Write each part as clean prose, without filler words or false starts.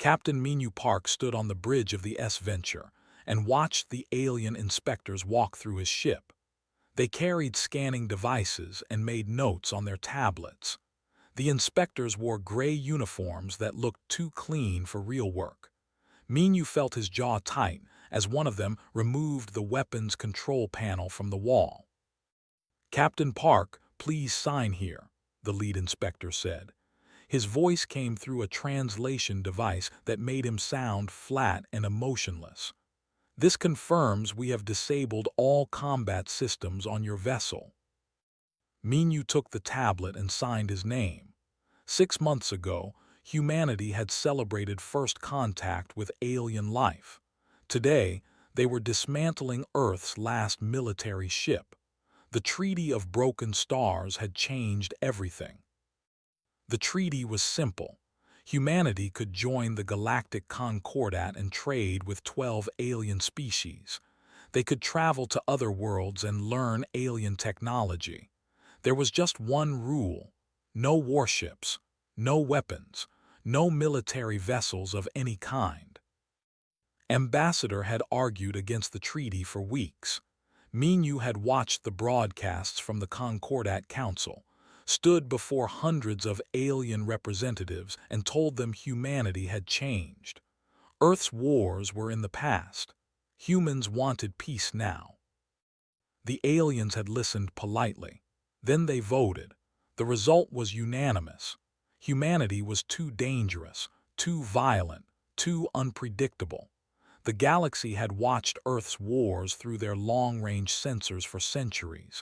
Captain Minu Park stood on the bridge of the S-Venture and watched the alien inspectors walk through his ship. They carried scanning devices and made notes on their tablets. The inspectors wore gray uniforms that looked too clean for real work. Minu felt his jaw tight as one of them removed the weapons control panel from the wall. "Captain Park, please sign here," the lead inspector said. His voice came through a translation device that made him sound flat and emotionless. "This confirms we have disabled all combat systems on your vessel." Minu took the tablet and signed his name. 6 months ago, humanity had celebrated first contact with alien life. Today, they were dismantling Earth's last military ship. The Treaty of Broken Stars had changed everything. The treaty was simple. Humanity could join the Galactic Concordat and trade with 12 alien species. They could travel to other worlds and learn alien technology. There was just one rule: no warships, no weapons, no military vessels of any kind. Ambassador had argued against the treaty for weeks. Minu had watched the broadcasts from the Concordat Council, stood before hundreds of alien representatives and told them humanity had changed. Earth's wars were in the past. Humans wanted peace now. The aliens had listened politely. Then they voted. The result was unanimous. Humanity was too dangerous, too violent, too unpredictable. The galaxy had watched Earth's wars through their long-range sensors for centuries.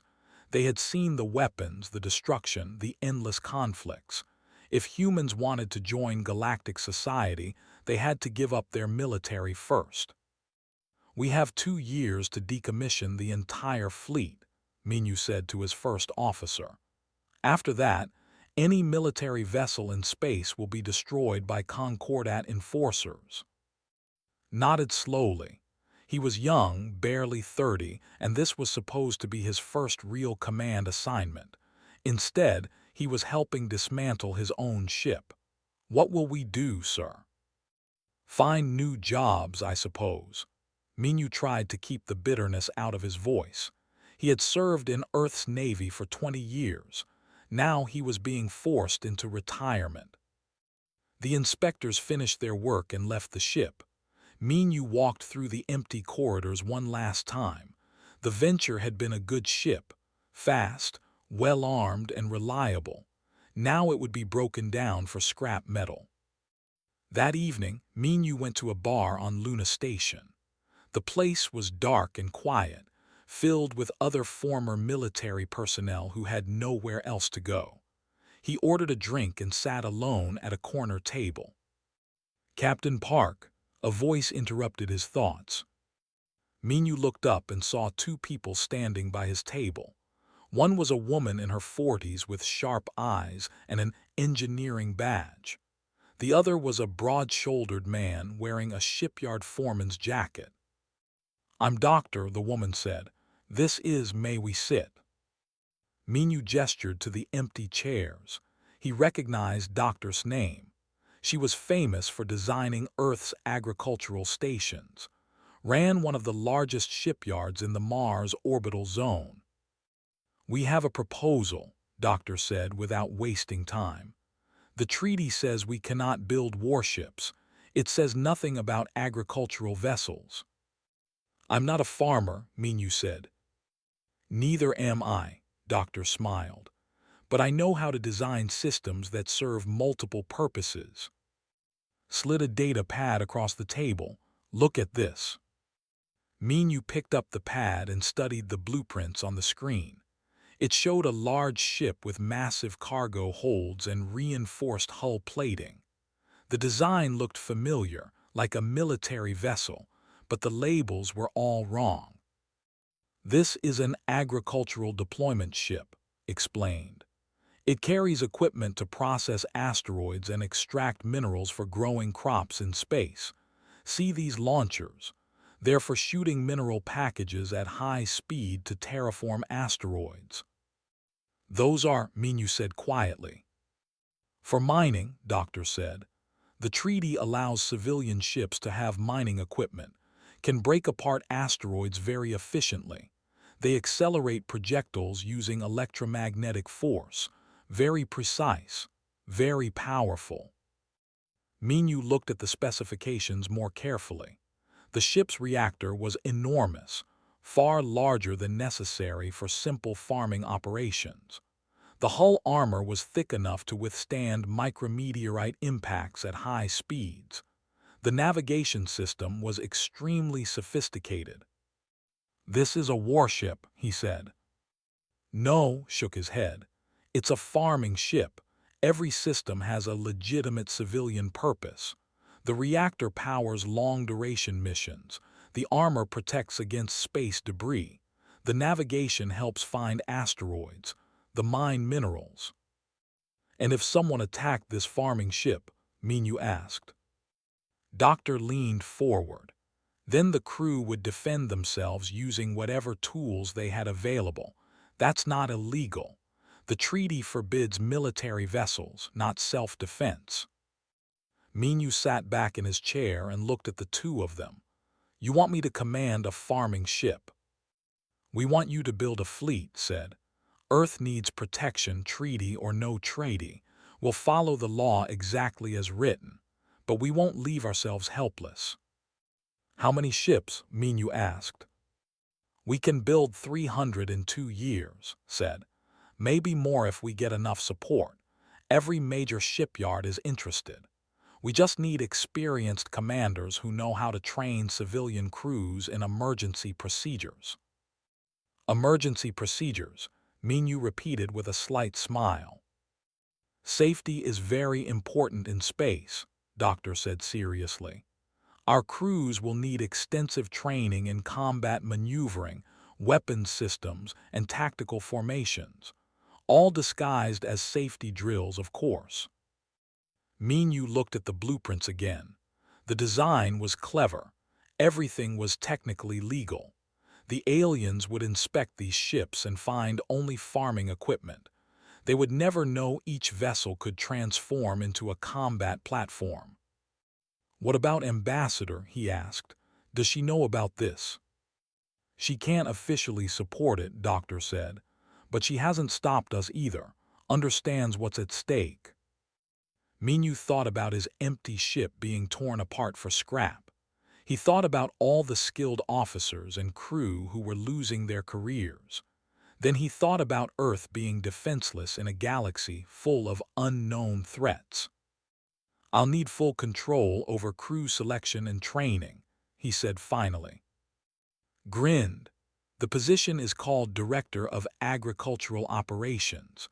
They had seen the weapons, the destruction, the endless conflicts. If humans wanted to join galactic society, they had to give up their military first. "We have 2 years to decommission the entire fleet," Minu said to his first officer. "After that, any military vessel in space will be destroyed by Concordat enforcers." Nodded slowly. He was young, barely 30, and this was supposed to be his first real command assignment. Instead, he was helping dismantle his own ship. "What will we do, sir?" "Find new jobs, I suppose." Minu tried to keep the bitterness out of his voice. He had served in Earth's Navy for 20 years. Now he was being forced into retirement. The inspectors finished their work and left the ship. Minu walked through the empty corridors one last time. The Venture had been a good ship, fast, well-armed, and reliable. Now it would be broken down for scrap metal. That evening, Minu went to a bar on Luna Station. The place was dark and quiet, filled with other former military personnel who had nowhere else to go. He ordered a drink and sat alone at a corner table. "Captain Park," a voice interrupted his thoughts. Minu looked up and saw 2 people standing by his table. One was a woman in her 40s with sharp eyes and an engineering badge. The other was a broad-shouldered man wearing a shipyard foreman's jacket. "I'm Doctor," the woman said. "This is May We Sit." Minu gestured to the empty chairs. He recognized Doctor's name. She was famous for designing Earth's agricultural stations, ran one of the largest shipyards in the Mars orbital zone. "We have a proposal," Doctor said without wasting time. "The treaty says we cannot build warships. It says nothing about agricultural vessels." "I'm not a farmer," Minu said. "Neither am I," Doctor smiled. "But I know how to design systems that serve multiple purposes." Slid a data pad across the table. "Look at this." Minu picked up the pad and studied the blueprints on the screen. It showed a large ship with massive cargo holds and reinforced hull plating. The design looked familiar, like a military vessel, but the labels were all wrong. "This is an agricultural deployment ship," explained. "It carries equipment to process asteroids and extract minerals for growing crops in space. See these launchers? They're for shooting mineral packages at high speed to terraform asteroids." "Those are," Minu said quietly. "For mining," Doctor said. The treaty allows civilian ships to have mining equipment, can break apart asteroids very efficiently. They accelerate projectiles using electromagnetic force, very precise, very powerful. Minyu looked at the specifications more carefully. The ship's reactor was enormous, far larger than necessary for simple farming operations. The hull armor was thick enough to withstand micrometeorite impacts at high speeds. The navigation system was extremely sophisticated. "This is a warship," he said. No, shook his head. It's a farming ship. Every system has a legitimate civilian purpose. The reactor powers long-duration missions. The armor protects against space debris. The navigation helps find asteroids. The mine minerals. And if someone attacked this farming ship, Minyu asked. Doctor leaned forward. Then the crew would defend themselves using whatever tools they had available. That's not illegal. The treaty forbids military vessels, not self-defense. Minyu sat back in his chair and looked at the two of them. You want me to command a farming ship? We want you to build a fleet, said. Earth needs protection, treaty or no treaty. We'll follow the law exactly as written, but we won't leave ourselves helpless. How many ships? Minyu asked. We can build 300 in 2 years, said. Maybe more if we get enough support. Every major shipyard is interested. We just need experienced commanders who know how to train civilian crews in emergency procedures. Emergency procedures, Minyu repeated with a slight smile. Safety is very important in space, Doctor said seriously. Our crews will need extensive training in combat maneuvering, weapons systems, and tactical formations, all disguised as safety drills, of course. Minyu looked at the blueprints again. The design was clever. Everything was technically legal. The aliens would inspect these ships and find only farming equipment. They would never know each vessel could transform into a combat platform. What about Ambassador? He asked. Does she know about this? She can't officially support it, Doctor said. But she hasn't stopped us either, understands what's at stake. Minyu thought about his empty ship being torn apart for scrap. He thought about all the skilled officers and crew who were losing their careers. Then he thought about Earth being defenseless in a galaxy full of unknown threats. I'll need full control over crew selection and training, he said finally. Grinned. The position is called Director of Agricultural Operations.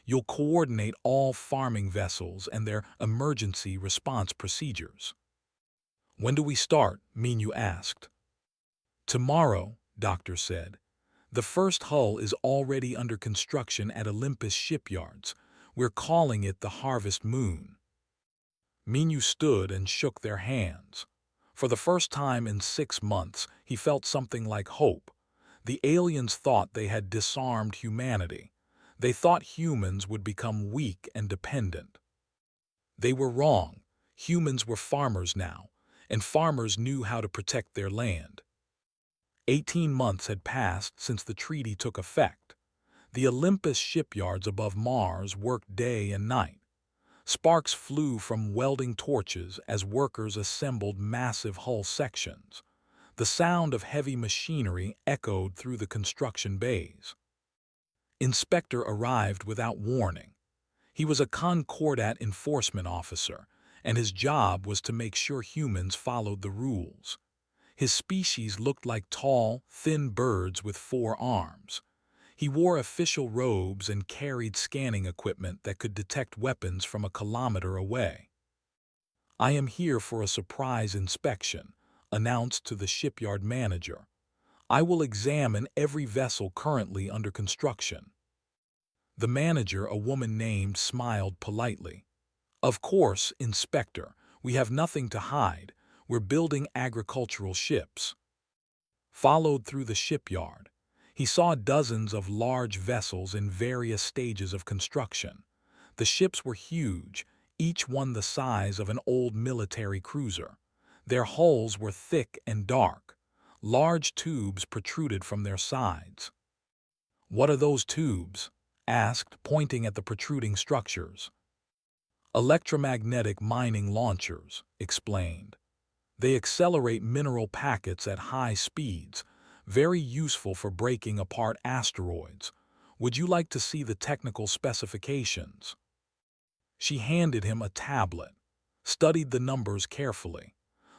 You'll coordinate all farming vessels and their emergency response procedures. When do we start? Minyu asked. Tomorrow, Doctor said. The first hull is already under construction at Olympus shipyards. We're calling it the Harvest Moon. Minyu stood and shook their hands. For the first time in 6 months, he felt something like hope. The aliens thought they had disarmed humanity. They thought humans would become weak and dependent. They were wrong. Humans were farmers now, and farmers knew how to protect their land. 18 months had passed since the treaty took effect. The Olympus shipyards above Mars worked day and night. Sparks flew from welding torches as workers assembled massive hull sections. The sound of heavy machinery echoed through the construction bays. Inspector arrived without warning. He was a Concordat enforcement officer, and his job was to make sure humans followed the rules. His species looked like tall, thin birds with 4 arms. He wore official robes and carried scanning equipment that could detect weapons from a kilometer away. I am here for a surprise inspection, announced to the shipyard manager. I will examine every vessel currently under construction. The manager, a woman named, smiled politely. Of course, Inspector, we have nothing to hide. We're building agricultural ships. Followed through the shipyard, he saw dozens of large vessels in various stages of construction. The ships were huge, each one the size of an old military cruiser. Their hulls were thick and dark. Large tubes protruded from their sides. "What are those tubes?" asked, pointing at the protruding structures. "Electromagnetic mining launchers," explained. "They accelerate mineral packets at high speeds, very useful for breaking apart asteroids. Would you like to see the technical specifications?" She handed him a tablet, studied the numbers carefully.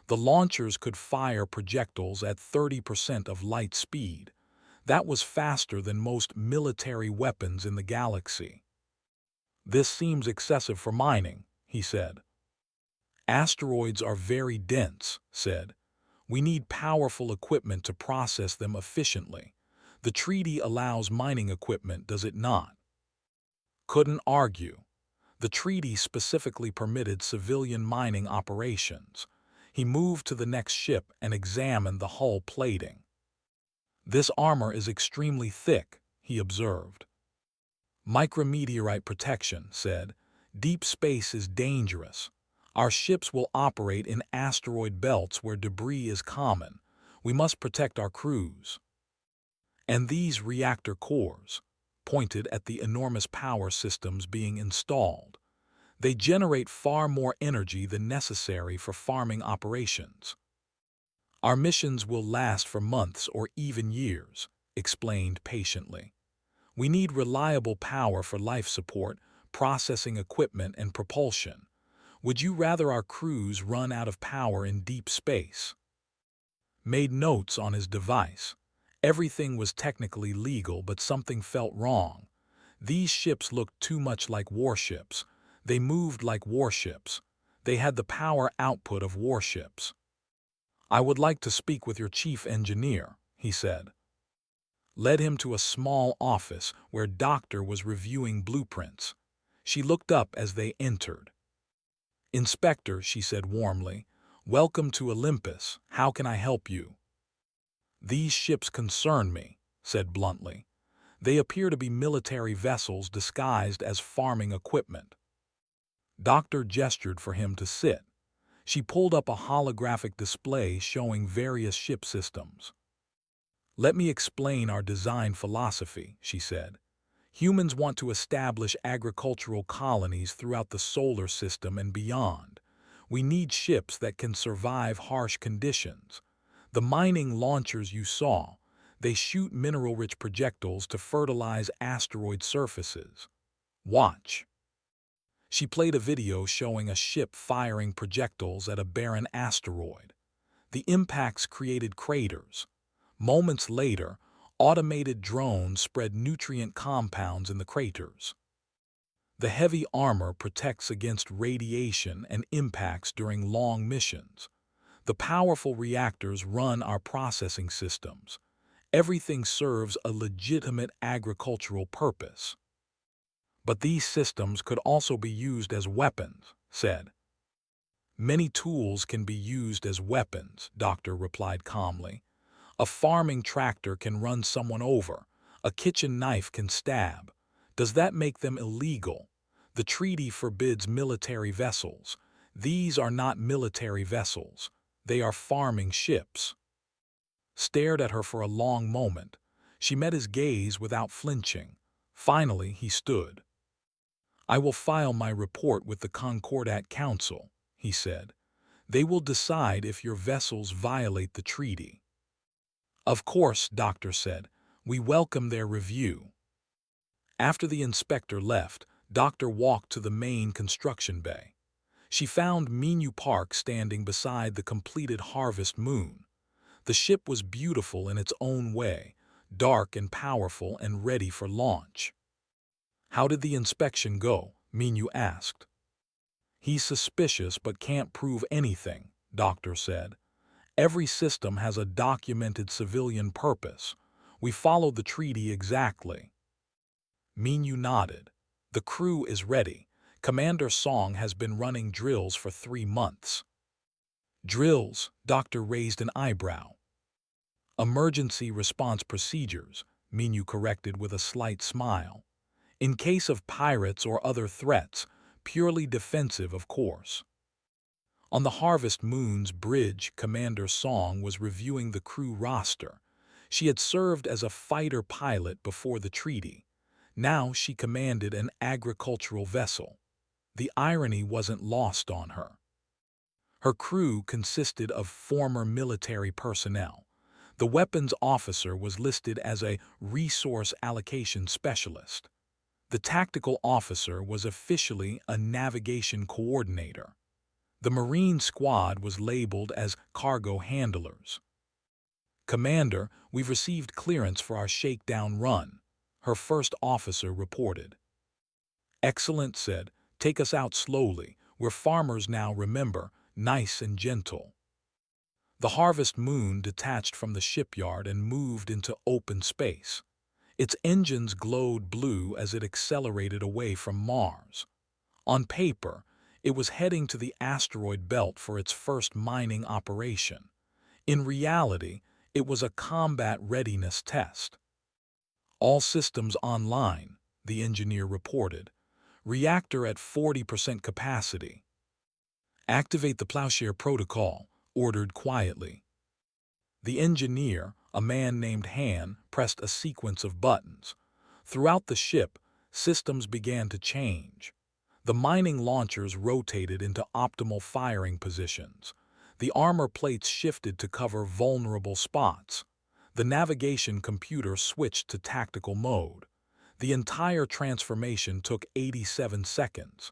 The launchers could fire projectiles at 30% of light speed. That was faster than most military weapons in the galaxy. "This seems excessive for mining," he said. "Asteroids are very dense," said. "We need powerful equipment to process them efficiently. The treaty allows mining equipment, does it not?" Couldn't argue. The treaty specifically permitted civilian mining operations. He moved to the next ship and examined the hull plating. "This armor is extremely thick," he observed. "Micrometeorite protection," said. "Deep space is dangerous. Our ships will operate in asteroid belts where debris is common. We must protect our crews." "And these reactor cores," pointed at the enormous power systems being installed. "They generate far more energy than necessary for farming operations." "Our missions will last for months or even years," explained patiently. "We need reliable power for life support, processing equipment, and propulsion. Would you rather our crews run out of power in deep space?" Made notes on his device. Everything was technically legal, but something felt wrong. These ships looked too much like warships. They moved like warships. They had the power output of warships. "I would like to speak with your chief engineer," he said. Led him to a small office where Doctor was reviewing blueprints. She looked up as they entered. "Inspector," she said warmly, "welcome to Olympus. How can I help you?" "These ships concern me," said bluntly. "They appear to be military vessels disguised as farming equipment." Doctor gestured for him to sit. She pulled up a holographic display showing various ship systems. "Let me explain our design philosophy," she said. "Humans want to establish agricultural colonies throughout the solar system and beyond. We need ships that can survive harsh conditions. The mining launchers you saw, they shoot mineral-rich projectiles to fertilize asteroid surfaces. Watch." She played a video showing a ship firing projectiles at a barren asteroid. The impacts created craters. Moments later, automated drones spread nutrient compounds in the craters. The heavy armor protects against radiation and impacts during long missions. The powerful reactors run our processing systems. Everything serves a legitimate agricultural purpose. "But these systems could also be used as weapons," said. "Many tools can be used as weapons," Doctor replied calmly. "A farming tractor can run someone over. A kitchen knife can stab. Does that make them illegal? The treaty forbids military vessels. These are not military vessels. They are farming ships." Stared at her for a long moment. She met his gaze without flinching. Finally, he stood. "I will file my report with the Concordat Council," he said. "They will decide if your vessels violate the treaty." "Of course," Doctor said. "We welcome their review." After the inspector left, Doctor walked to the main construction bay. She found Minu Park standing beside the completed Harvest Moon. The ship was beautiful in its own way, dark and powerful and ready for launch. "How did the inspection go?" Minu asked. "He's suspicious but can't prove anything," Doctor said. "Every system has a documented civilian purpose. We followed the treaty exactly." Minu nodded. "The crew is ready. Commander Song has been running drills for 3 months." "Drills?" Doctor raised an eyebrow. "Emergency response procedures," Minu corrected with a slight smile. "In case of pirates or other threats, purely defensive, of course. On the Harvest Moon's bridge, Commander Song was reviewing the crew roster. She had served as a fighter pilot before the treaty. Now she commanded an agricultural vessel. The irony wasn't lost on her. Her crew consisted of former military personnel. The weapons officer was listed as a resource allocation specialist. The tactical officer was officially a navigation coordinator. The Marine squad was labeled as cargo handlers. "Commander, we've received clearance for our shakedown run," her first officer reported. "Excellent," said. "Take us out slowly. We're farmers now, remember, nice and gentle." The Harvest Moon detached from the shipyard and moved into open space. Its engines glowed blue as it accelerated away from Mars. On paper, it was heading to the asteroid belt for its first mining operation. In reality, it was a combat readiness test. "All systems online," the engineer reported. "Reactor at 40% capacity." "Activate the Plowshare Protocol," ordered quietly. The engineer, a man named Han, pressed a sequence of buttons. Throughout the ship, systems began to change. The mining launchers rotated into optimal firing positions. The armor plates shifted to cover vulnerable spots. The navigation computer switched to tactical mode. The entire transformation took 87 seconds.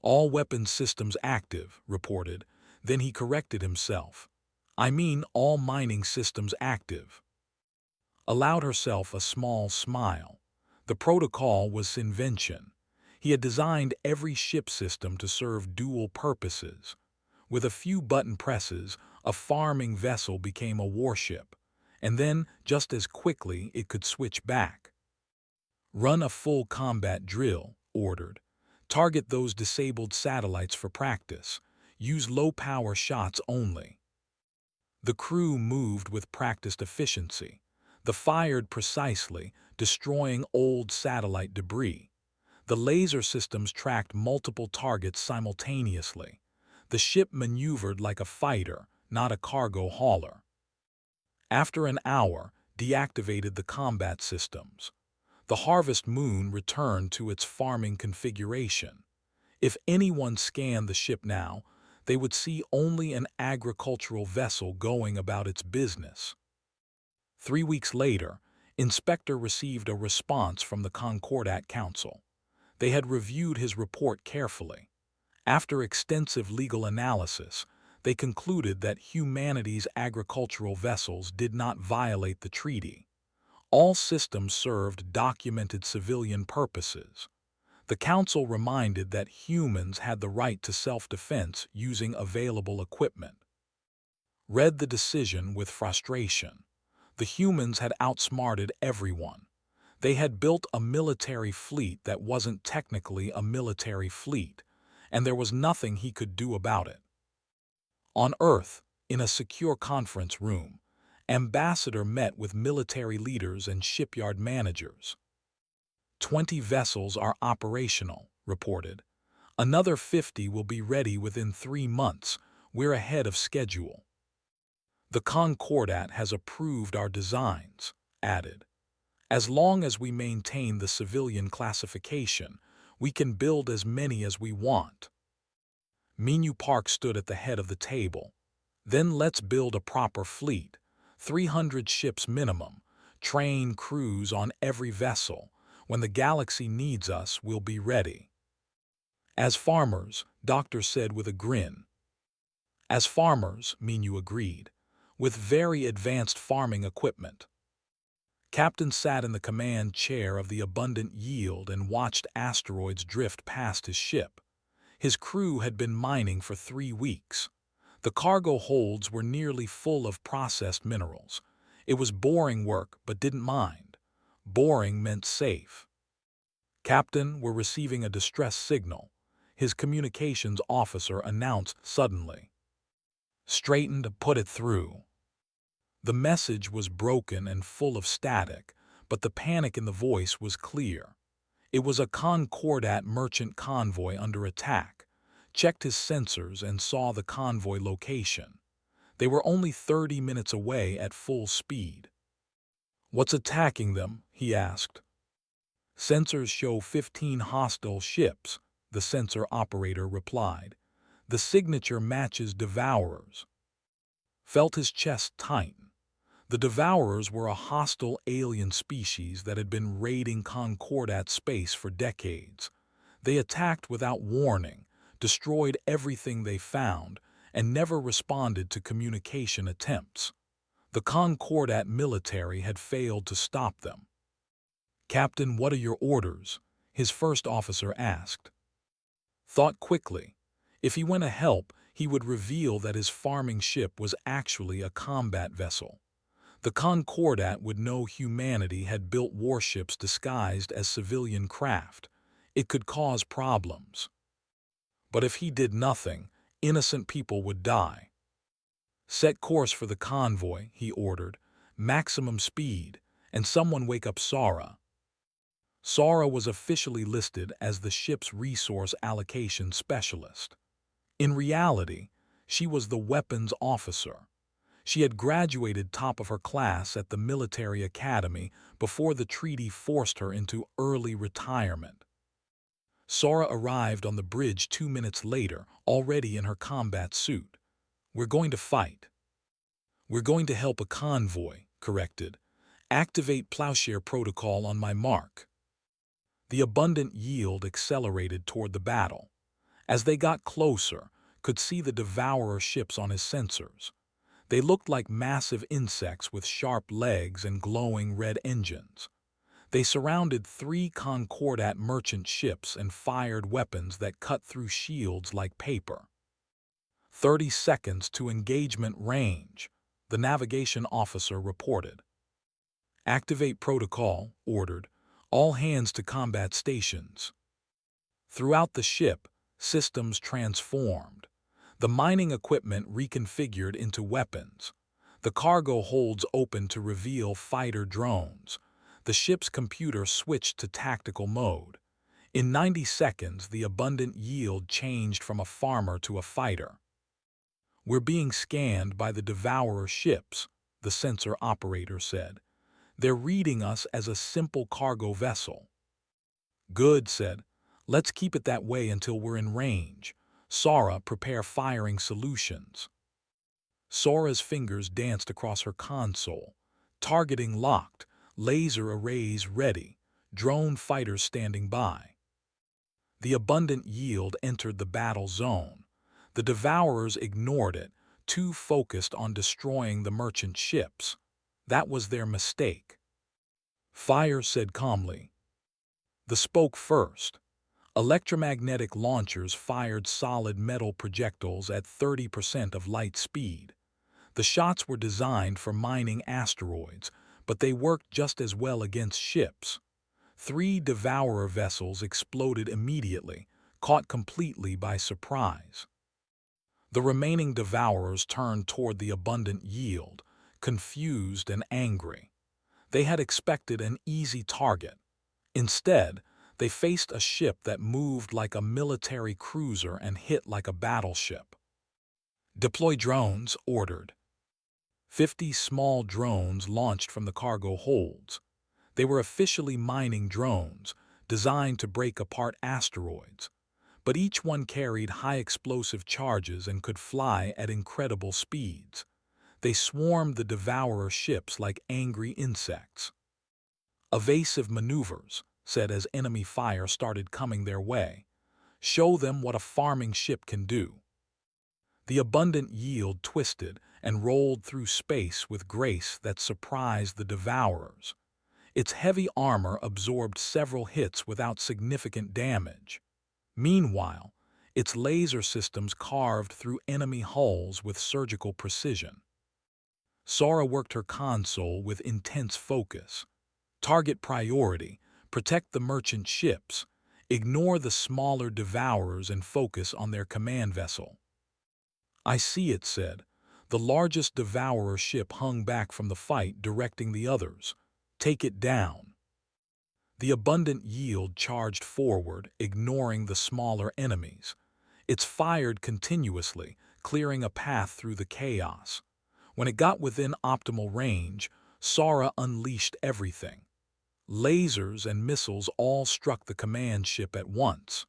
"All weapons systems active," reported. Then he corrected himself. "I mean all mining systems active." Allowed herself a small smile. The protocol was his invention. He had designed every ship system to serve dual purposes. With a few button presses, a farming vessel became a warship, and then, just as quickly, it could switch back. "Run a full combat drill," ordered. "Target those disabled satellites for practice. Use low-power shots only." The crew moved with practiced efficiency. They fired precisely, destroying old satellite debris. The laser systems tracked multiple targets simultaneously. The ship maneuvered like a fighter, not a cargo hauler. After an hour, deactivated the combat systems. The Harvest Moon returned to its farming configuration. If anyone scanned the ship now, they would see only an agricultural vessel going about its business. 3 weeks later, Inspector received a response from the Concordat Council. They had reviewed his report carefully. After extensive legal analysis, they concluded that humanity's agricultural vessels did not violate the treaty. All systems served documented civilian purposes. The Council reminded that humans had the right to self-defense using available equipment. Read the decision with frustration. The humans had outsmarted everyone. They had built a military fleet that wasn't technically a military fleet, and there was nothing he could do about it. On Earth, in a secure conference room, Ambassador met with military leaders and shipyard managers. 20 vessels are operational, reported. Another 50 will be ready within 3 months. We're ahead of schedule. The Concordat has approved our designs, added. As long as we maintain the civilian classification, we can build as many as we want. Minyu Park stood at the head of the table. Then let's build a proper fleet. 300 ships minimum. Train crews on every vessel. When the galaxy needs us, we'll be ready. As farmers, Doctor said with a grin. As farmers, Minyu agreed, with very advanced farming equipment. Captain sat in the command chair of the Abundant Yield and watched asteroids drift past his ship. His crew had been mining for 3 weeks. The cargo holds were nearly full of processed minerals. It was boring work, but didn't mind. Boring meant safe. "Captain, we're receiving a distress signal," his communications officer announced suddenly. Straightened, put it through. The message was broken and full of static, but the panic in the voice was clear. It was a Concordat merchant convoy under attack. Checked his sensors and saw the convoy location. They were only 30 minutes away at full speed. "What's attacking them?" he asked. "Sensors show 15 hostile ships," the sensor operator replied. "The signature matches Devourers." Felt his chest tighten. The Devourers were a hostile alien species that had been raiding Concordat space for decades. They attacked without warning, destroyed everything they found, and never responded to communication attempts. The Concordat military had failed to stop them. "Captain, what are your orders?" his first officer asked. Thought quickly. If he went to help, he would reveal that his farming ship was actually a combat vessel. The Concordat would know humanity had built warships disguised as civilian craft. It could cause problems. But if he did nothing, innocent people would die. "Set course for the convoy," he ordered. "Maximum speed, and someone wake up Sara." Sara was officially listed as the ship's resource allocation specialist. In reality, she was the weapons officer. She had graduated top of her class at the military academy before the treaty forced her into early retirement. Sara arrived on the bridge 2 minutes later, already in her combat suit. "We're going to fight." "We're going to help a convoy," corrected. "Activate plowshare protocol on my mark." The abundant yield accelerated toward the battle. As they got closer, could see the Devourer ships on his sensors. They looked like massive insects with sharp legs and glowing red engines. They surrounded 3 Concordat merchant ships and fired weapons that cut through shields like paper. 30 seconds to engagement range, the navigation officer reported. "Activate protocol," ordered. "All hands to combat stations." Throughout the ship, systems transformed. The mining equipment reconfigured into weapons. The cargo holds open to reveal fighter drones. The ship's computer switched to tactical mode. In 90 seconds, the abundant yield changed from a farmer to a fighter. "We're being scanned by the Devourer ships," the sensor operator said. "They're reading us as a simple cargo vessel." "Good," said. "Let's keep it that way until we're in range. Sara, prepare firing solutions." Sora's fingers danced across her console. Targeting locked, laser arrays ready, drone fighters standing by. The abundant yield entered the battle zone. The Devourers ignored it, too focused on destroying the merchant ships. That was their mistake. "Fire," said calmly. The spoke first. Electromagnetic launchers fired solid metal projectiles at 30% of light speed. The shots were designed for mining asteroids, but they worked just as well against ships. 3 Devourer vessels exploded immediately, caught completely by surprise. The remaining Devourers turned toward the abundant yield, confused and angry. They had expected an easy target. Instead, they faced a ship that moved like a military cruiser and hit like a battleship. "Deploy drones," ordered. 50 small drones launched from the cargo holds. They were officially mining drones, designed to break apart asteroids. But each one carried high explosive charges and could fly at incredible speeds. They swarmed the Devourer ships like angry insects. "Evasive maneuvers," said as enemy fire started coming their way. "Show them what a farming ship can do." The abundant yield twisted and rolled through space with grace that surprised the Devourers. Its heavy armor absorbed several hits without significant damage. Meanwhile, its laser systems carved through enemy hulls with surgical precision. Sara worked her console with intense focus. Target priority, protect the merchant ships, ignore the smaller Devourers and focus on their command vessel. "I see it," said. The largest Devourer ship hung back from the fight, directing the others. "Take it down." The abundant yield charged forward, ignoring the smaller enemies. It's fired continuously, clearing a path through the chaos. When it got within optimal range, Sara unleashed everything. Lasers and missiles all struck the command ship at once.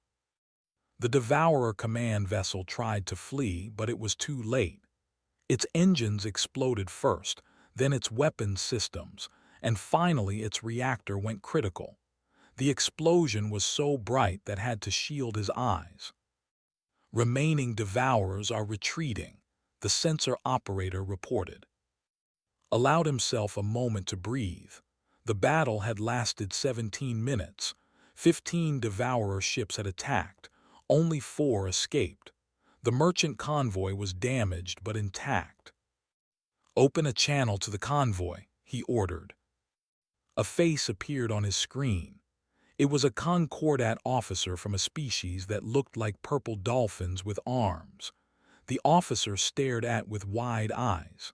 The Devourer command vessel tried to flee, but it was too late. Its engines exploded first, then its weapons systems, and finally its reactor went critical. The explosion was so bright that had to shield his eyes. Remaining Devourers are retreating, the sensor operator reported. Allowed himself a moment to breathe. The battle had lasted 17 minutes. 15 Devourer ships had attacked. Only 4 escaped. The merchant convoy was damaged but intact. "Open a channel to the convoy," he ordered. A face appeared on his screen. It was a Concordat officer from a species that looked like purple dolphins with arms. The officer stared at with wide eyes.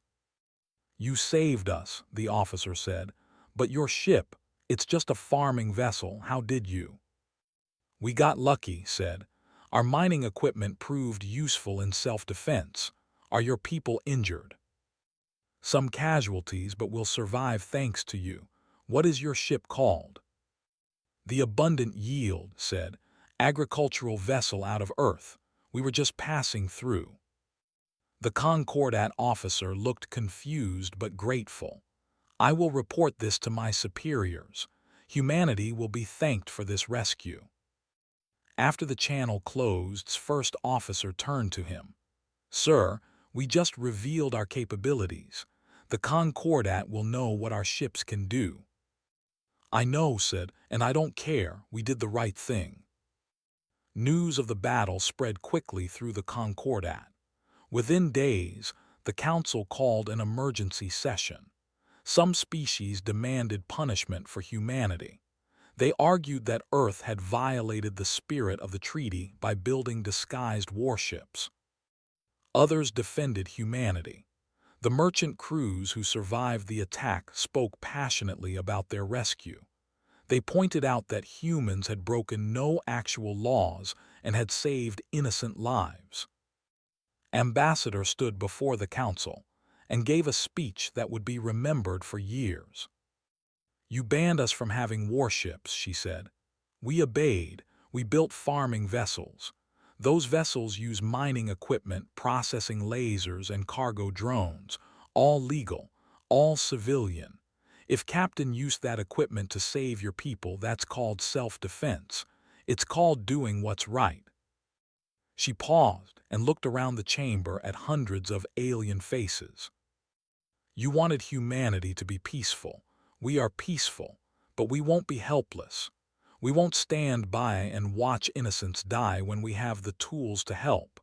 "You saved us," the officer said, "but your ship, it's just a farming vessel. How did you?" "We got lucky," said. "Our mining equipment proved useful in self-defense. Are your people injured?" "Some casualties, but we'll survive thanks to you. What is your ship called?" "The Abundant Yield," said. "Agricultural vessel out of Earth. We were just passing through." The Concordat officer looked confused but grateful. "I will report this to my superiors. Humanity will be thanked for this rescue." After the channel closed, first officer turned to him. "Sir, we just revealed our capabilities. The Concordat will know what our ships can do." "I know," said, "and I don't care. We did the right thing." News of the battle spread quickly through the Concordat. Within days, the council called an emergency session. Some species demanded punishment for humanity. They argued that Earth had violated the spirit of the treaty by building disguised warships. Others defended humanity. The merchant crews who survived the attack spoke passionately about their rescue. They pointed out that humans had broken no actual laws and had saved innocent lives. Ambassador stood before the council and gave a speech that would be remembered for years. "You banned us from having warships," she said. "We obeyed. We built farming vessels. Those vessels use mining equipment, processing lasers, and cargo drones, all legal, all civilian. If Captain used that equipment to save your people, that's called self-defense. It's called doing what's right." She paused and looked around the chamber at hundreds of alien faces. "You wanted humanity to be peaceful. We are peaceful, but we won't be helpless. We won't stand by and watch innocents die when we have the tools to help.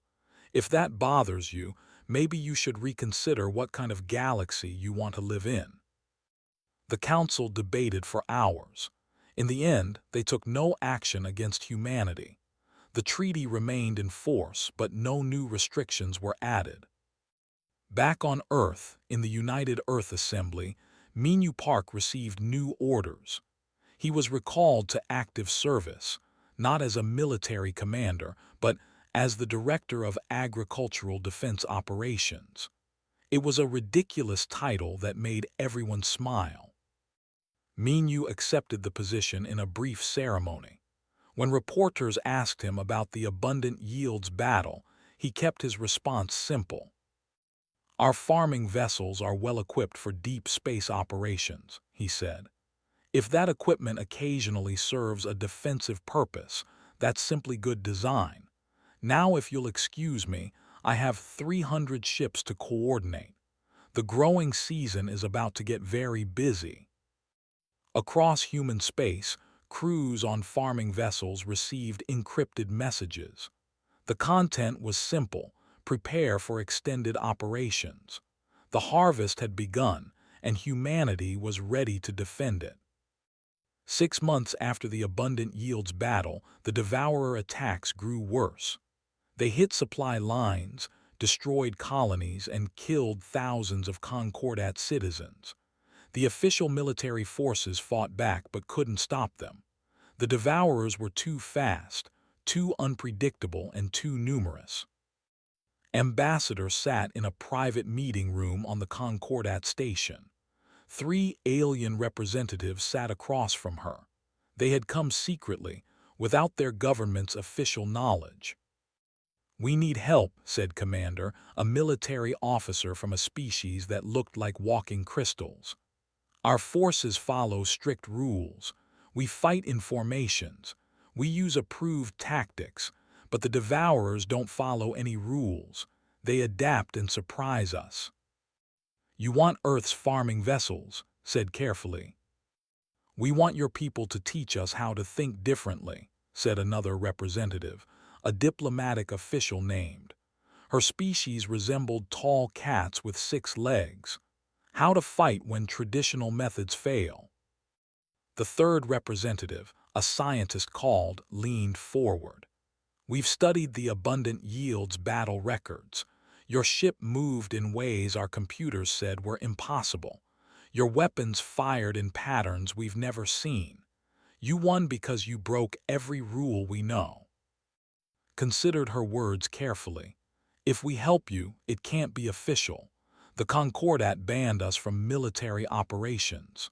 If that bothers you, maybe you should reconsider what kind of galaxy you want to live in." The council debated for hours. In the end, they took no action against humanity. The treaty remained in force, but no new restrictions were added. Back on Earth, in the United Earth Assembly, Minu Park received new orders. He was recalled to active service, not as a military commander, but as the Director of Agricultural Defense Operations. It was a ridiculous title that made everyone smile. Minu accepted the position in a brief ceremony. When reporters asked him about the Abundant Yields battle, he kept his response simple. "Our farming vessels are well equipped for deep space operations," he said. "If that equipment occasionally serves a defensive purpose, that's simply good design. Now, if you'll excuse me, I have 300 ships to coordinate. The growing season is about to get very busy." Across human space, crews on farming vessels received encrypted messages. The content was simple: prepare for extended operations. The harvest had begun, and humanity was ready to defend it. 6 months after the Abundant Yields battle, the Devourer attacks grew worse. They hit supply lines, destroyed colonies, and killed thousands of Concordat citizens. The official military forces fought back but couldn't stop them. The Devourers were too fast, too unpredictable, and too numerous. Ambassador sat in a private meeting room on the Concordat station. 3 alien representatives sat across from her. They had come secretly, without their government's official knowledge. "We need help," said Commander, a military officer from a species that looked like walking crystals. "Our forces follow strict rules. We fight in formations. We use approved tactics, but the Devourers don't follow any rules. They adapt and surprise us." "You want Earth's farming vessels," said carefully. "We want your people to teach us how to think differently," said another representative, a diplomatic official named. Her species resembled tall cats with 6 legs. How to fight when traditional methods fail. The third representative, a scientist called, leaned forward. "We've studied the abundant yields battle records. Your ship moved in ways our computers said were impossible. Your weapons fired in patterns we've never seen. You won because you broke every rule we know." Considered her words carefully. "If we help you, it can't be official. The Concordat banned us from military operations."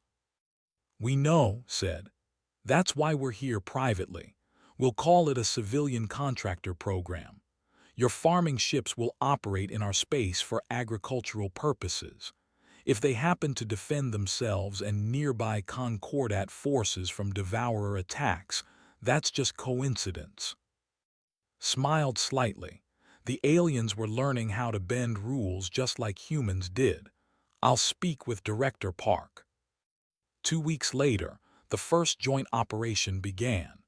"We know," said. "That's why we're here privately. We'll call it a civilian contractor program. Your farming ships will operate in our space for agricultural purposes. If they happen to defend themselves and nearby Concordat forces from Devourer attacks, that's just coincidence." Smiled slightly. The aliens were learning how to bend rules just like humans did. "I'll speak with Director Park." 2 weeks later, the first joint operation began.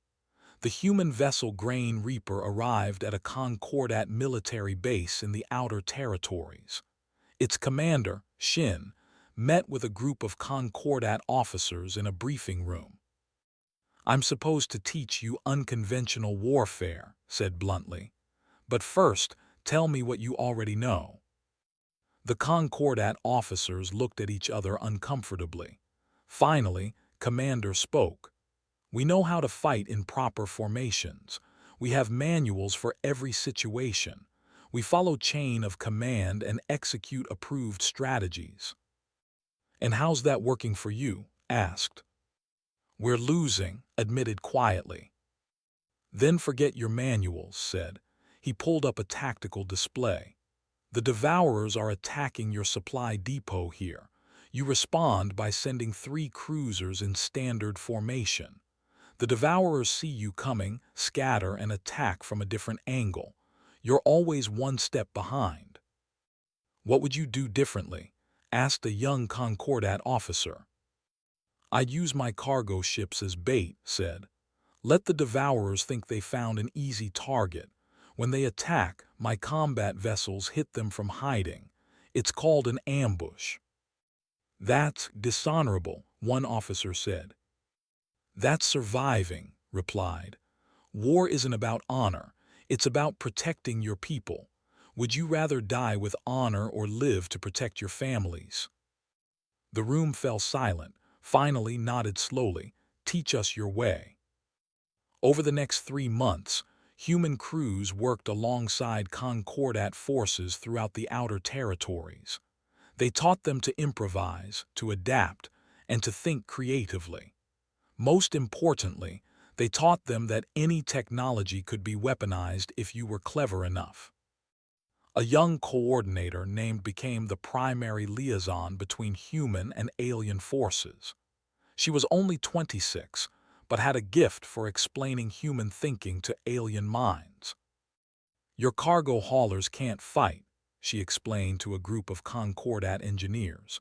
The human vessel Grain Reaper arrived at a Concordat military base in the Outer Territories. Its commander, Shin, met with a group of Concordat officers in a briefing room. "I'm supposed to teach you unconventional warfare," said bluntly. "But first, tell me what you already know." The Concordat officers looked at each other uncomfortably. Finally, Commander spoke. "We know how to fight in proper formations. We have manuals for every situation. We follow chain of command and execute approved strategies." "And how's that working for you?" asked. "We're losing," admitted quietly. "Then forget your manuals," said. He pulled up a tactical display. "The Devourers are attacking your supply depot here. You respond by sending 3 cruisers in standard formation. The Devourers see you coming, scatter, and attack from a different angle. You're always 1 step behind." "What would you do differently?" asked a young Concordat officer. "I'd use my cargo ships as bait," said. "Let the Devourers think they found an easy target. When they attack, my combat vessels hit them from hiding. It's called an ambush." "That's dishonorable," one officer said. "That's surviving," replied. "War isn't about honor. It's about protecting your people. Would you rather die with honor or live to protect your families?" The room fell silent, finally nodded slowly. "Teach us your way." Over the next 3 months, human crews worked alongside Concordat forces throughout the Outer Territories. They taught them to improvise, to adapt, and to think creatively. Most importantly, they taught them that any technology could be weaponized if you were clever enough. A young coordinator named became the primary liaison between human and alien forces. She was only 26, but had a gift for explaining human thinking to alien minds. "Your cargo haulers can't fight," she explained to a group of Concordat engineers.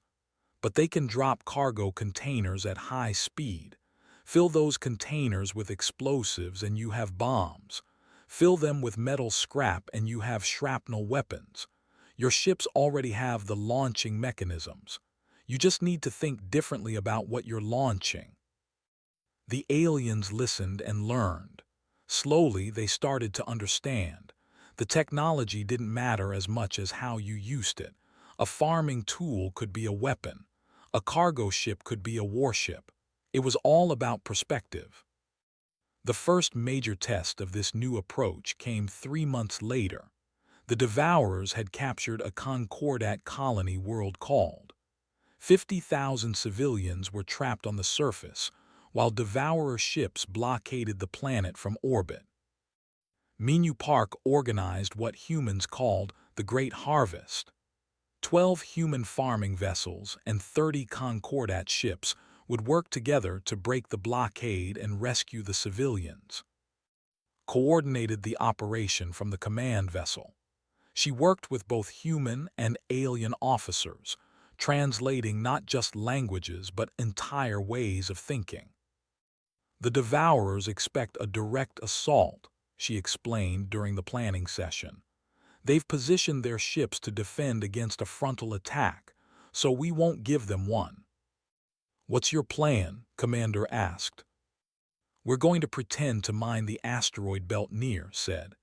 "But they can drop cargo containers at high speed. Fill those containers with explosives and you have bombs. Fill them with metal scrap and you have shrapnel weapons. Your ships already have the launching mechanisms. You just need to think differently about what you're launching." The aliens listened and learned. Slowly, they started to understand. The technology didn't matter as much as how you used it. A farming tool could be a weapon. A cargo ship could be a warship. It was all about perspective. The first major test of this new approach came 3 months later. The Devourers had captured a Concordat colony world called. 50,000 civilians were trapped on the surface, while Devourer ships blockaded the planet from orbit. Minu Park organized what humans called the Great Harvest. 12 human farming vessels and 30 Concordat ships would work together to break the blockade and rescue the civilians. Coordinated the operation from the command vessel. She worked with both human and alien officers, translating not just languages but entire ways of thinking. The Devourers expect a direct assault, she explained during the planning session. They've positioned their ships to defend against a frontal attack, so we won't give them one. What's your plan? Commander asked. We're going to pretend to mine the asteroid belt near, said.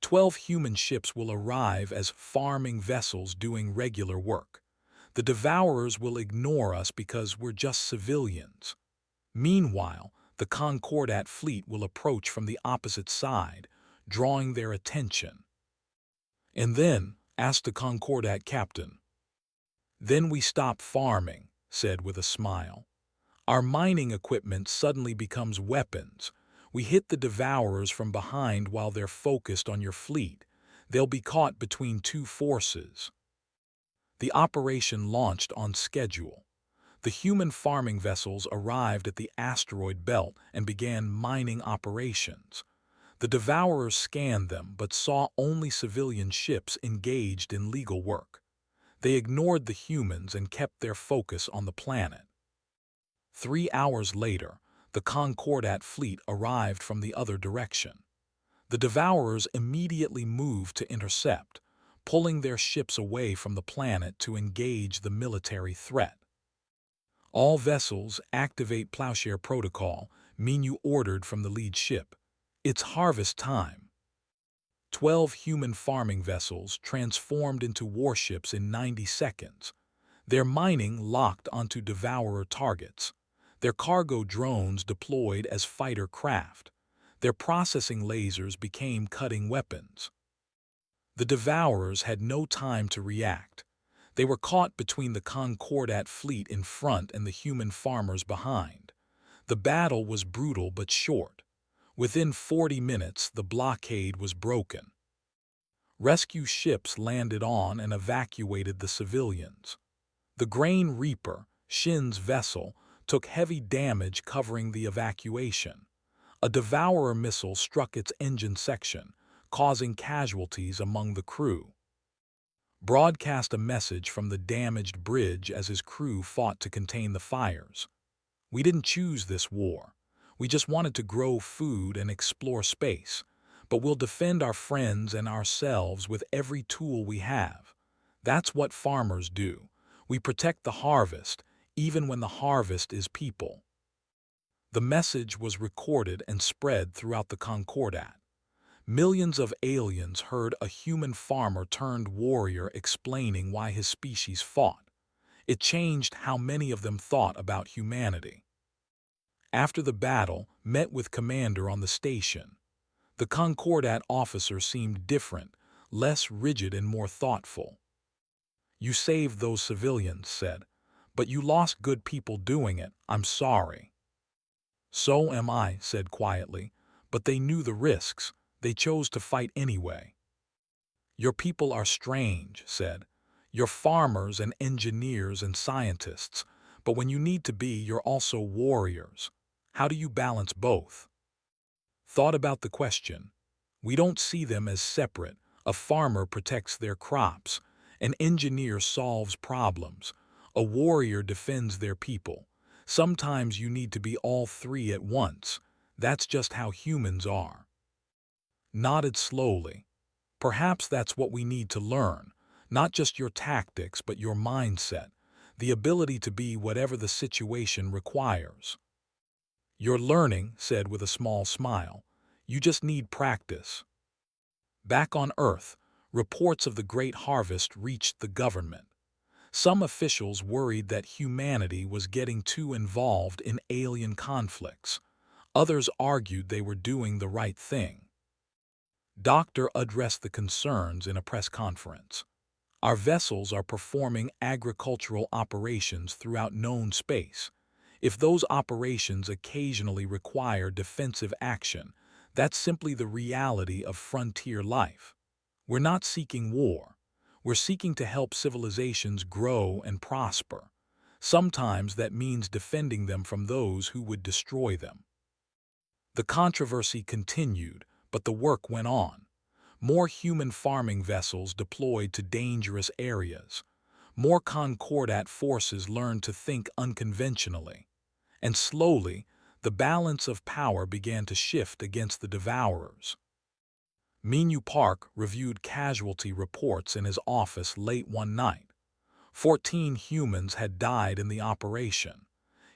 12 human ships will arrive as farming vessels doing regular work. The Devourers will ignore us because we're just civilians. Meanwhile, the Concordat fleet will approach from the opposite side, drawing their attention. And then, asked the Concordat captain. Then we stop farming, said with a smile. Our mining equipment suddenly becomes weapons. We hit the Devourers from behind while they're focused on your fleet. They'll be caught between two forces. The operation launched on schedule. The human farming vessels arrived at the asteroid belt and began mining operations. The Devourers scanned them but saw only civilian ships engaged in legal work. They ignored the humans and kept their focus on the planet. 3 hours later, the Concordat fleet arrived from the other direction. The Devourers immediately moved to intercept, pulling their ships away from the planet to engage the military threat. All vessels activate Plowshare Protocol, Minu ordered from the lead ship. It's harvest time. 12 human farming vessels transformed into warships in 90 seconds. Their mining locked onto Devourer targets. Their cargo drones deployed as fighter craft. Their processing lasers became cutting weapons. The Devourers had no time to react. They were caught between the Concordat fleet in front and the human farmers behind. The battle was brutal but short. Within 40 minutes, the blockade was broken. Rescue ships landed on and evacuated the civilians. The Grain Reaper, Shin's vessel, took heavy damage covering the evacuation. A Devourer missile struck its engine section, causing casualties among the crew. Broadcast a message from the damaged bridge as his crew fought to contain the fires. We didn't choose this war. We just wanted to grow food and explore space, but we'll defend our friends and ourselves with every tool we have. That's what farmers do. We protect the harvest, even when the harvest is people. The message was recorded and spread throughout the Concordat. Millions of aliens heard a human farmer turned warrior explaining why his species fought. It changed how many of them thought about humanity. After the battle, met with Commander on the station. The Concordat officer seemed different, less rigid and more thoughtful. You saved those civilians, said, but you lost good people doing it. I'm sorry. So am I, said quietly, but they knew the risks. They chose to fight anyway. Your people are strange, said. You're farmers and engineers and scientists, but when you need to be, you're also warriors. How do you balance both? Thought about the question. We don't see them as separate. A farmer protects their crops. An engineer solves problems. A warrior defends their people. Sometimes you need to be all three at once. That's just how humans are. Nodded slowly. Perhaps that's what we need to learn. Not just your tactics, but your mindset. The ability to be whatever the situation requires. You're learning, said with a small smile. You just need practice. Back on Earth, reports of the Great Harvest reached the government. Some officials worried that humanity was getting too involved in alien conflicts. Others argued they were doing the right thing. Doctor addressed the concerns in a press conference. Our vessels are performing agricultural operations throughout known space. If those operations occasionally require defensive action, that's simply the reality of frontier life. We're not seeking war. We're seeking to help civilizations grow and prosper. Sometimes that means defending them from those who would destroy them. The controversy continued, but the work went on. More human farming vessels deployed to dangerous areas. More Concordat forces learned to think unconventionally. And slowly, the balance of power began to shift against the Devourers. Minyu Park reviewed casualty reports in his office late one night. 14 humans had died in the operation.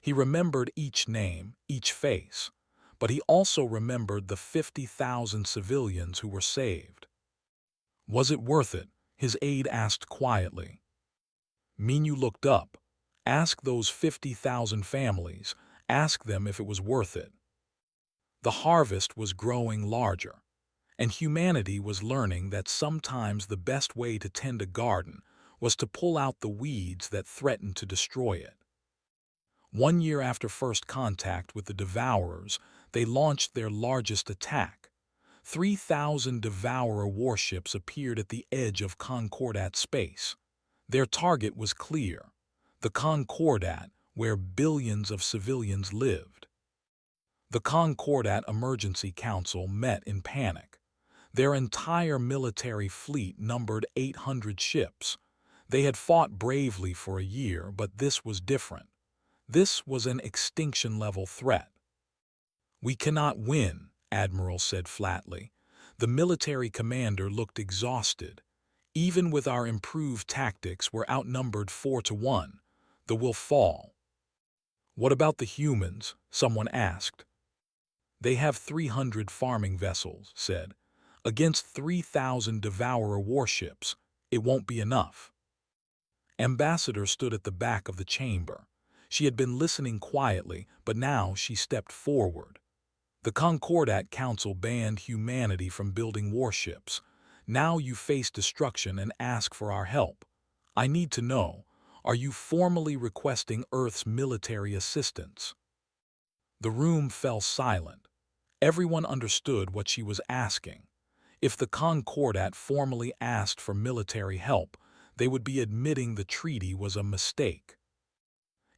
He remembered each name, each face, but he also remembered the 50,000 civilians who were saved. Was it worth it? His aide asked quietly. Minyu looked up. Ask those 50,000 families. Ask them if it was worth it. The harvest was growing larger, and humanity was learning that sometimes the best way to tend a garden was to pull out the weeds that threatened to destroy it. 1 year after first contact with the Devourers, they launched their largest attack. 3,000 Devourer warships appeared at the edge of Concordat space. Their target was clear: the Concordat, where billions of civilians lived. The Concordat Emergency Council met in panic. Their entire military fleet numbered 800 ships. They had fought bravely for a year, but this was different. This was an extinction-level threat. "We cannot win," Admiral said flatly. The military commander looked exhausted. "Even with our improved tactics, we're outnumbered 4-1. The will fall." "What about the humans?" someone asked. "They have 300 farming vessels," said. "Against 3,000 Devourer warships, it won't be enough." Ambassador stood at the back of the chamber. She had been listening quietly, but now she stepped forward. "The Concordat Council banned humanity from building warships. Now you face destruction and ask for our help. I need to know, are you formally requesting Earth's military assistance?" The room fell silent. Everyone understood what she was asking. If the Concordat formally asked for military help, they would be admitting the treaty was a mistake.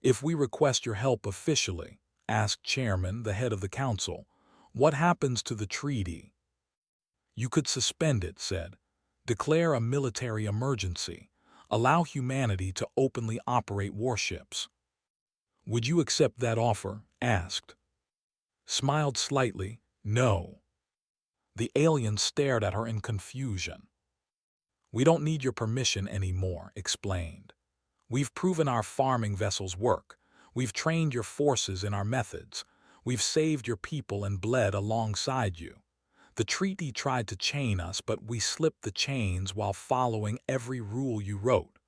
"If we request your help officially," asked Chairman, the head of the council, "what happens to the treaty?" "You could suspend it," said. "Declare a military emergency. Allow humanity to openly operate warships." "Would you accept that offer?" asked. Smiled slightly, "No." The alien stared at her in confusion. "We don't need your permission anymore," explained. "We've proven our farming vessels work. We've trained your forces in our methods. We've saved your people and bled alongside you. The treaty tried to chain us, but we slipped the chains while following every rule you wrote.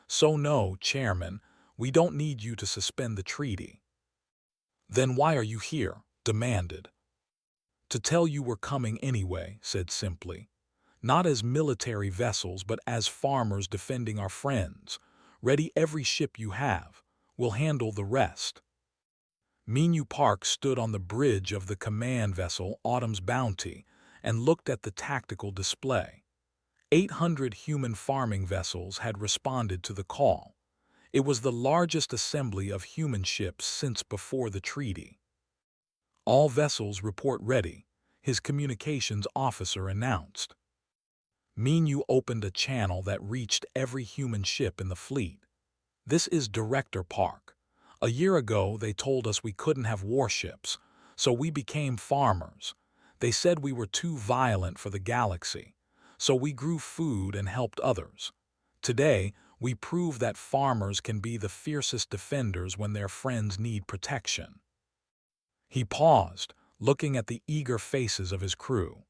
So no, Chairman, we don't need you to suspend the treaty." "Then why are you here?" demanded. "To tell you we're coming anyway," said simply. "Not as military vessels, but as farmers defending our friends. Ready every ship you have. We'll handle the rest." Minyu Park stood on the bridge of the command vessel Autumn's Bounty and looked at the tactical display. 800 human farming vessels had responded to the call. It was the largest assembly of human ships since before the treaty. "All vessels report ready," his communications officer announced. Minyu opened a channel that reached every human ship in the fleet. "This is Director Park. A year ago they told us we couldn't have warships, so we became farmers. They said we were too violent for the galaxy, so we grew food and helped others. Today, we prove that farmers can be the fiercest defenders when their friends need protection." He paused, looking at the eager faces of his crew.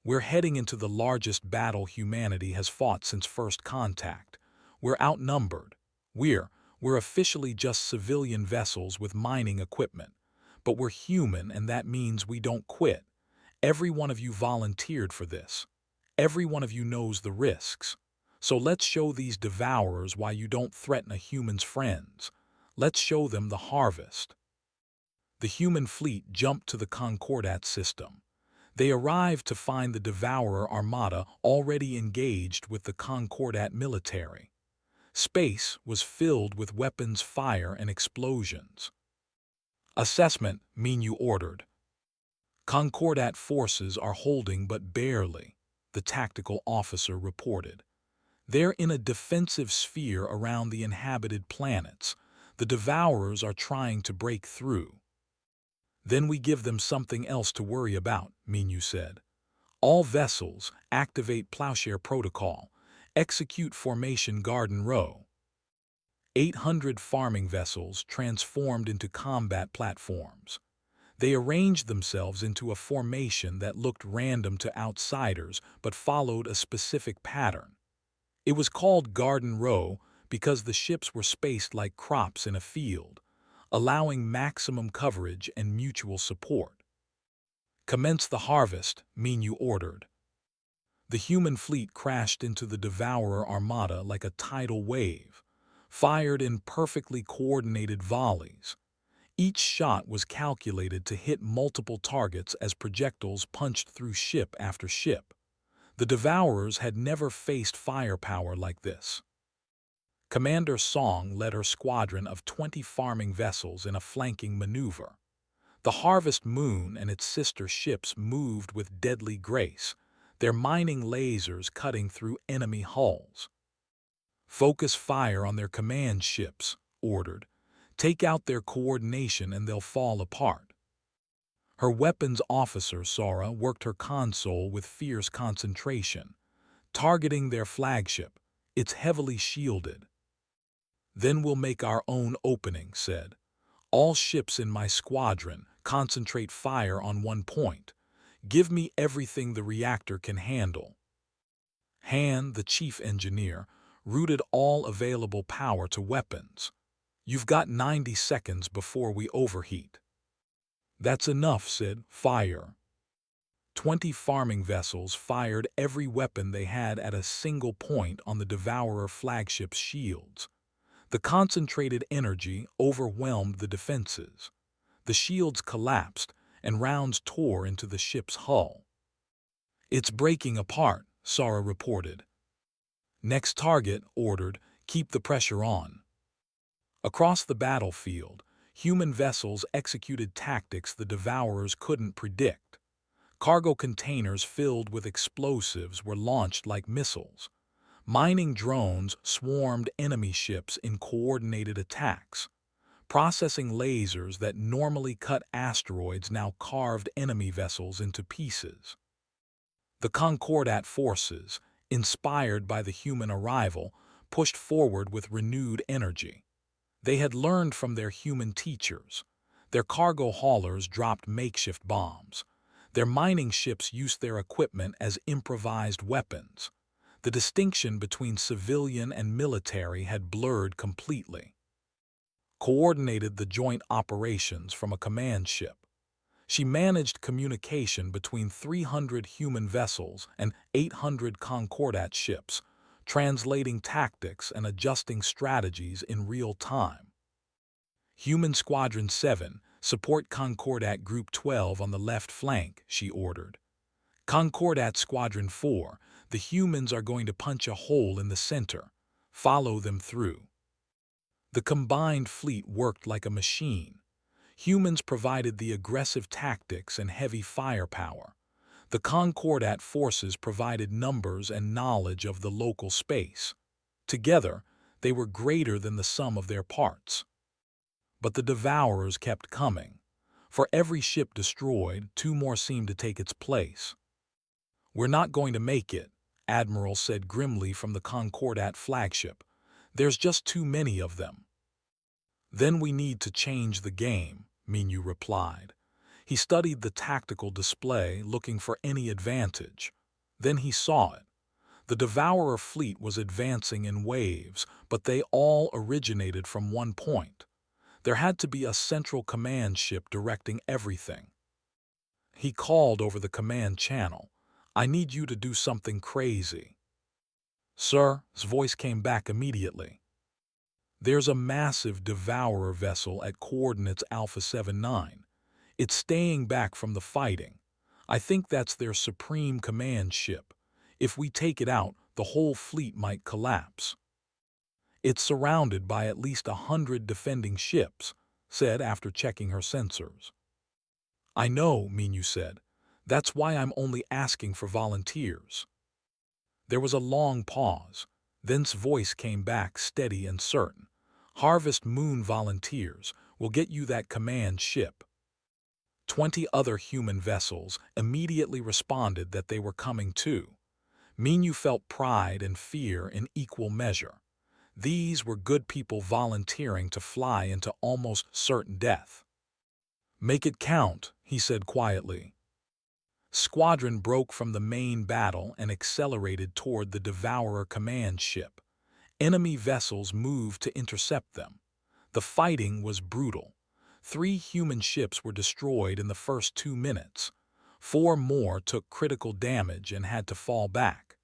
"We're heading into the largest battle humanity has fought since first contact. We're outnumbered. We're officially just civilian vessels with mining equipment. But we're human, and that means we don't quit. Every one of you volunteered for this. Every one of you knows the risks. So let's show these devourers why you don't threaten a human's friends. Let's show them the harvest. The human fleet jumped to the Concordat system. They arrived to find the Devourer Armada already engaged with the Concordat military. Space was filled with weapons fire and explosions. Assessment, you ordered. Concordat forces are holding but barely, the tactical officer reported. They're in a defensive sphere around the inhabited planets. The Devourers are trying to break through. Then we give them something else to worry about, Minu said. All vessels activate Plowshare Protocol. Execute Formation Garden Row. 800 farming vessels transformed into combat platforms. They arranged themselves into a formation that looked random to outsiders but followed a specific pattern. It was called Garden Row because the ships were spaced like crops in a field, allowing maximum coverage and mutual support. Commence the harvest, Minu ordered. The human fleet crashed into the Devourer Armada like a tidal wave, fired in perfectly coordinated volleys. Each shot was calculated to hit multiple targets as projectiles punched through ship after ship. The Devourers had never faced firepower like this. Commander Song led her squadron of 20 farming vessels in a flanking maneuver. The Harvest Moon and its sister ships moved with deadly grace, their mining lasers cutting through enemy hulls. Focus fire on their command ships, ordered. Take out their coordination and they'll fall apart. Her weapons officer, Sora, worked her console with fierce concentration, targeting their flagship. It's heavily shielded. Then we'll make our own opening, said. All ships in my squadron concentrate fire on one point. Give me everything the reactor can handle. Han, the chief engineer, routed all available power to weapons. You've got 90 seconds before we overheat. That's enough, said. Fire. 20 farming vessels fired every weapon they had at a single point on the Devourer flagship's shields. The concentrated energy overwhelmed the defenses. The shields collapsed, and rounds tore into the ship's hull. It's breaking apart, Sara reported. Next target, ordered. Keep the pressure on. Across the battlefield, human vessels executed tactics the Devourers couldn't predict. Cargo containers filled with explosives were launched like missiles. Mining drones swarmed enemy ships in coordinated attacks. Processing lasers that normally cut asteroids now carved enemy vessels into pieces. The Concordat forces, inspired by the human arrival, pushed forward with renewed energy. They had learned from their human teachers. Their cargo haulers dropped makeshift bombs. Their mining ships used their equipment as improvised weapons. The distinction between civilian and military had blurred completely. Coordinated the joint operations from a command ship. She managed communication between 300 human vessels and 800 Concordat ships, translating tactics and adjusting strategies in real time. Human Squadron 7, support Concordat Group 12 on the left flank, she ordered. Concordat Squadron 4, the humans are going to punch a hole in the center. Follow them through. The combined fleet worked like a machine. Humans provided the aggressive tactics and heavy firepower. The Concordat forces provided numbers and knowledge of the local space. Together, they were greater than the sum of their parts. But the Devourers kept coming. For every ship destroyed, 2 more seemed to take its place. We're not going to make it, Admiral said grimly from the Concordat flagship. There's just too many of them. Then we need to change the game, Minu replied. He studied the tactical display, looking for any advantage. Then he saw it. The Devourer fleet was advancing in waves, but they all originated from one point. There had to be a central command ship directing everything. He called over the command channel. "I need you to do something crazy." "Sir," his voice came back immediately. "There's a massive Devourer vessel at coordinates Alpha 79. It's staying back from the fighting. I think that's their supreme command ship. If we take it out, the whole fleet might collapse." "It's surrounded by at least 100 defending ships," said after checking her sensors. "I know," Minyu said. "That's why I'm only asking for volunteers." There was a long pause. Then's voice came back steady and certain. "Harvest Moon volunteers will get you that command ship." 20 other human vessels immediately responded that they were coming too. Minyu felt pride and fear in equal measure. These were good people volunteering to fly into almost certain death. "Make it count," he said quietly. Squadron broke from the main battle and accelerated toward the Devourer command ship. Enemy vessels moved to intercept them. The fighting was brutal. 3 human ships were destroyed in the first 2 minutes. 4 more took critical damage and had to fall back.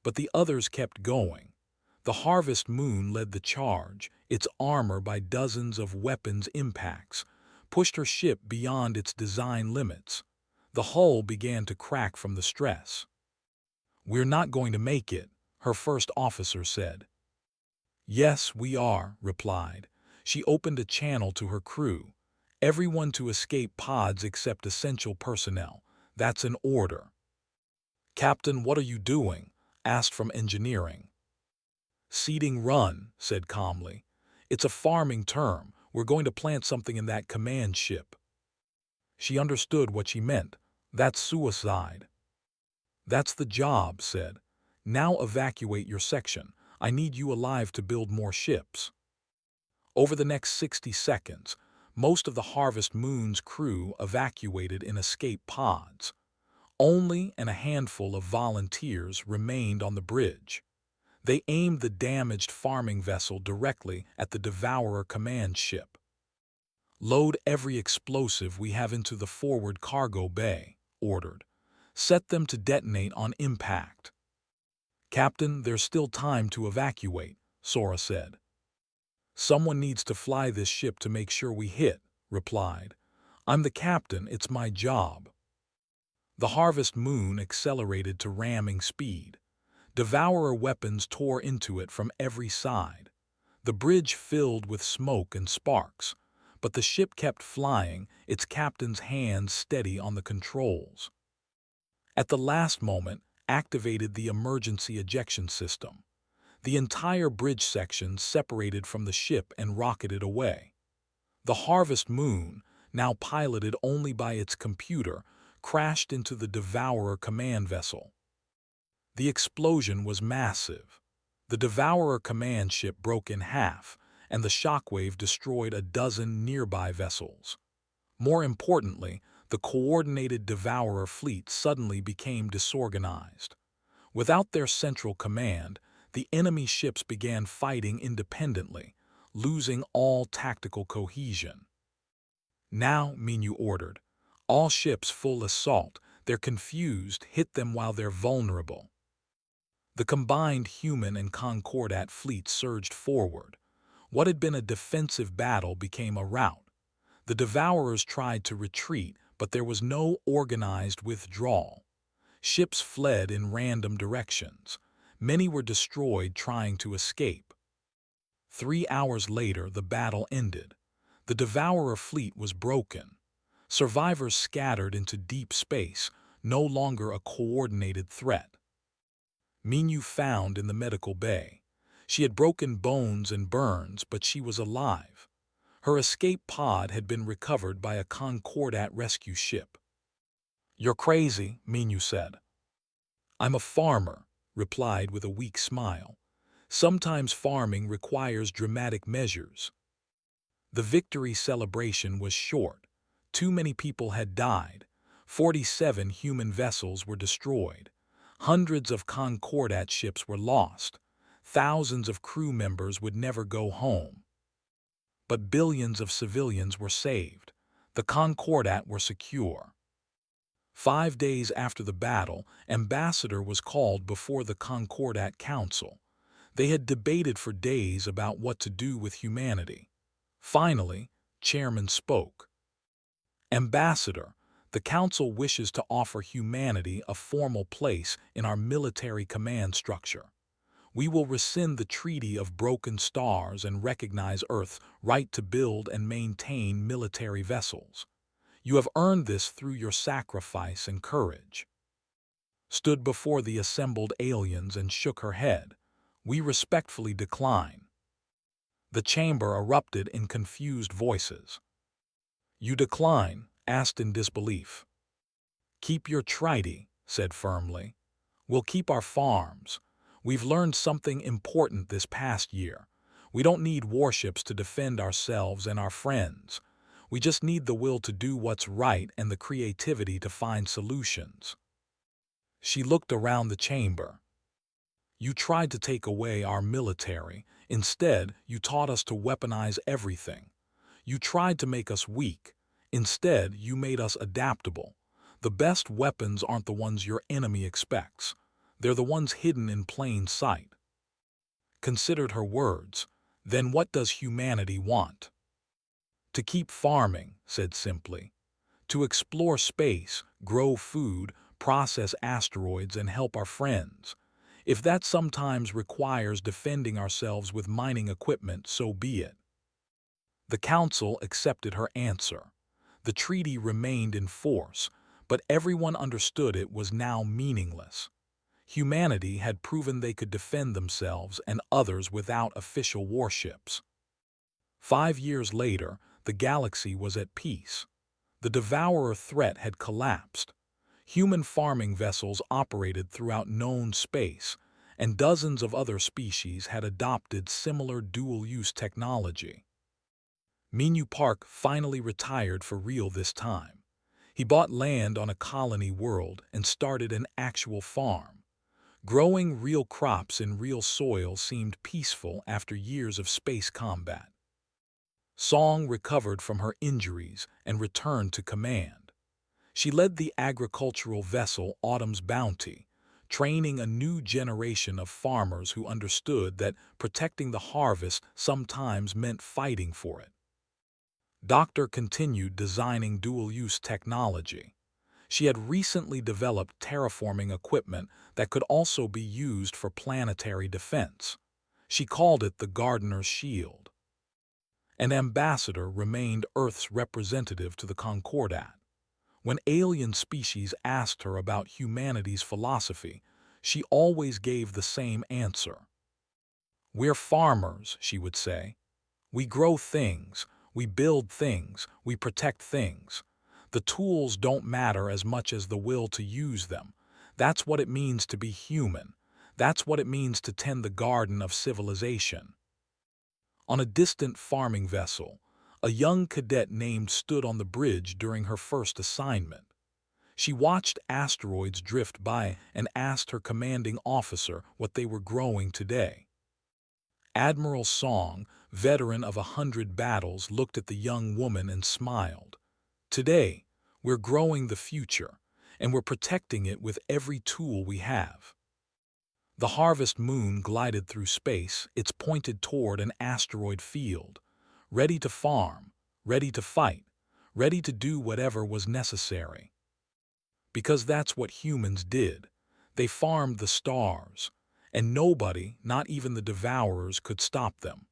But the others kept going. The Harvest Moon led the charge, its armor by dozens of weapons impacts, pushed her ship beyond its design limits. The hull began to crack from the stress. "We're not going to make it," her first officer said. "Yes, we are," replied. She opened a channel to her crew. "Everyone to escape pods except essential personnel. That's an order." "Captain, what are you doing?" asked from engineering. "Seeding run," said calmly. "It's a farming term. We're going to plant something in that command ship." She understood what she meant. "That's suicide." "That's the job," said. "Now evacuate your section. I need you alive to build more ships." Over the next 60 seconds, most of the Harvest Moon's crew evacuated in escape pods. Only a handful of volunteers remained on the bridge. They aimed the damaged farming vessel directly at the Devourer command ship. "Load every explosive we have into the forward cargo bay," ordered. "Set them to detonate on impact." "Captain, there's still time to evacuate," Sora said. "Someone needs to fly this ship to make sure we hit," replied. "I'm the captain, it's my job." The Harvest Moon accelerated to ramming speed. Devourer weapons tore into it from every side. The bridge filled with smoke and sparks, but the ship kept flying, its captain's hands steady on the controls. At the last moment, activated the emergency ejection system. The entire bridge section separated from the ship and rocketed away. The Harvest Moon, now piloted only by its computer, crashed into the Devourer command vessel. The explosion was massive. The Devourer command ship broke in half, and the shockwave destroyed a dozen nearby vessels. More importantly, the coordinated Devourer fleet suddenly became disorganized. Without their central command, the enemy ships began fighting independently, losing all tactical cohesion. "Now," Minyu ordered, "all ships full assault. They're confused, hit them while they're vulnerable." The combined human and Concordat fleets surged forward. What had been a defensive battle became a rout. The Devourers tried to retreat, but there was no organized withdrawal. Ships fled in random directions. Many were destroyed trying to escape. 3 hours later, the battle ended. The Devourer fleet was broken. Survivors scattered into deep space, no longer a coordinated threat. Minyu found in the medical bay. She had broken bones and burns, but she was alive. Her escape pod had been recovered by a Concordat rescue ship. "You're crazy," Minyu said. "I'm a farmer," replied with a weak smile. "Sometimes farming requires dramatic measures." The victory celebration was short. Too many people had died. 47 human vessels were destroyed. Hundreds of Concordat ships were lost. Thousands of crew members would never go home. But billions of civilians were saved. The Concordat were secure. 5 days after the battle, Ambassador was called before the Concordat Council. They had debated for days about what to do with humanity. Finally, Chairman spoke. Ambassador, the Council wishes to offer humanity a formal place in our military command structure. We will rescind the Treaty of Broken Stars and recognize Earth's right to build and maintain military vessels. You have earned this through your sacrifice and courage. Stood before the assembled aliens and shook her head. We respectfully decline. The chamber erupted in confused voices. You decline, asked in disbelief. Keep your treaty, said firmly. We'll keep our farms. We've learned something important this past year. We don't need warships to defend ourselves and our friends. We just need the will to do what's right and the creativity to find solutions. She looked around the chamber. You tried to take away our military. Instead, you taught us to weaponize everything. You tried to make us weak. Instead, you made us adaptable. The best weapons aren't the ones your enemy expects. They're the ones hidden in plain sight. Considered her words. Then what does humanity want? To keep farming, said simply. To explore space, grow food, process asteroids, and help our friends. If that sometimes requires defending ourselves with mining equipment, so be it. The Council accepted her answer. The treaty remained in force, but everyone understood it was now meaningless. Humanity had proven they could defend themselves and others without official warships. 5 years later, the galaxy was at peace. The Devourer threat had collapsed. Human farming vessels operated throughout known space, and dozens of other species had adopted similar dual-use technology. Minyu Park finally retired for real this time. He bought land on a colony world and started an actual farm. Growing real crops in real soil seemed peaceful after years of space combat. Song recovered from her injuries and returned to command. She led the agricultural vessel Autumn's Bounty, training a new generation of farmers who understood that protecting the harvest sometimes meant fighting for it. Doctor continued designing dual-use technology. She had recently developed terraforming equipment that could also be used for planetary defense. She called it the Gardener's Shield. An ambassador remained Earth's representative to the Concordat. When alien species asked her about humanity's philosophy, she always gave the same answer. We're farmers, she would say. We grow things, we build things, we protect things. The tools don't matter as much as the will to use them. That's what it means to be human. That's what it means to tend the garden of civilization. On a distant farming vessel, a young cadet named stood on the bridge during her first assignment. She watched asteroids drift by and asked her commanding officer what they were growing today. Admiral Song, veteran of 100 battles, looked at the young woman and smiled. Today, we're growing the future, and we're protecting it with every tool we have. The harvest moon glided through space, its pointed toward an asteroid field, ready to farm, ready to fight, ready to do whatever was necessary. Because that's what humans did. They farmed the stars, and nobody, not even the Devourers, could stop them.